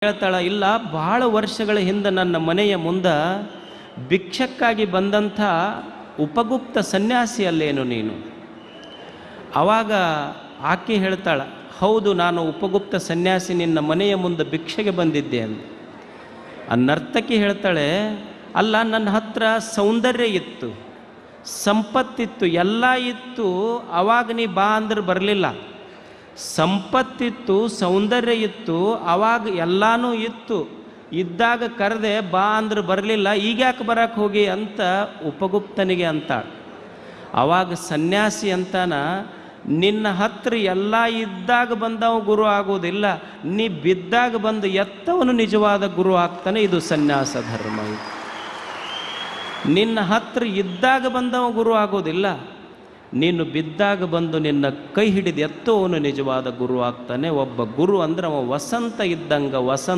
ಹೇಳ್ತಾಳ, ಇಲ್ಲ ಬಹಳ ವರ್ಷಗಳ ಹಿಂದೆ ನನ್ನ ಮನೆಯ ಮುಂದೆ ಭಿಕ್ಷಕ್ಕಾಗಿ ಬಂದಂಥ ಉಪಗುಪ್ತ ಸನ್ಯಾಸಿ ಅಲ್ಲೇನು ನೀನು? ಆವಾಗ ಆಕೆ ಹೇಳ್ತಾಳ, ಹೌದು, ನಾನು ಉಪಗುಪ್ತ ಸನ್ಯಾಸಿ, ನಿನ್ನ ಮನೆಯ ಮುಂದೆ ಭಿಕ್ಷೆಗೆ ಬಂದಿದ್ದೆ ಅಂತ. ಆ ನರ್ತಕಿ ಹೇಳ್ತಾಳೆ, ಅಲ್ಲ, ನನ್ನ ಹತ್ರ ಸೌಂದರ್ಯ ಇತ್ತು, ಸಂಪತ್ತಿತ್ತು, ಎಲ್ಲ ಇತ್ತು, ಅವಾಗ ನೀ ಬಾ ಅಂದ್ರೆ ಬರಲಿಲ್ಲ. ಸಂಪತ್ತಿತ್ತು, ಸೌಂದರ್ಯ ಇತ್ತು, ಅವಾಗ ಎಲ್ಲನೂ ಇತ್ತು, ಇದ್ದಾಗ ಕರೆದೆ ಬಾ ಅಂದ್ರೆ ಬರಲಿಲ್ಲ, ಈಗ ಯಾಕೆ ಬರಕ್ಕೆ ಹೋಗಿ ಅಂತ ಉಪಗುಪ್ತನಿಗೆ ಅಂತಾಳೆ. ಆವಾಗ ಸನ್ಯಾಸಿ ಅಂತಾನ, ನಿನ್ನ ಹತ್ರ ಎಲ್ಲ ಇದ್ದಾಗ ಬಂದವ ಗುರು ಆಗೋದಿಲ್ಲ, ನೀ ಬಿದ್ದಾಗ ಬಂದು ಎತ್ತವನು ನಿಜವಾದ ಗುರು ಆಗ್ತಾನೆ. ಇದು ಸನ್ಯಾಸ ಧರ್ಮ. ನಿನ್ನ ಹತ್ರ ಇದ್ದಾಗ ಬಂದವ ಗುರು ಆಗೋದಿಲ್ಲ, ನೀನು ಬಿದ್ದಾಗ ಬಂದು ನಿನ್ನ ಕೈ ಹಿಡಿದು ಎತ್ತುವವನು ನಿಜವಾದ ಗುರು ಆಗ್ತಾನೆ. ಒಬ್ಬ ಗುರು ಅಂದ್ರೆ ಅವ ವಸಂತ ಇದ್ದಂಗೆ, ವಸಂತ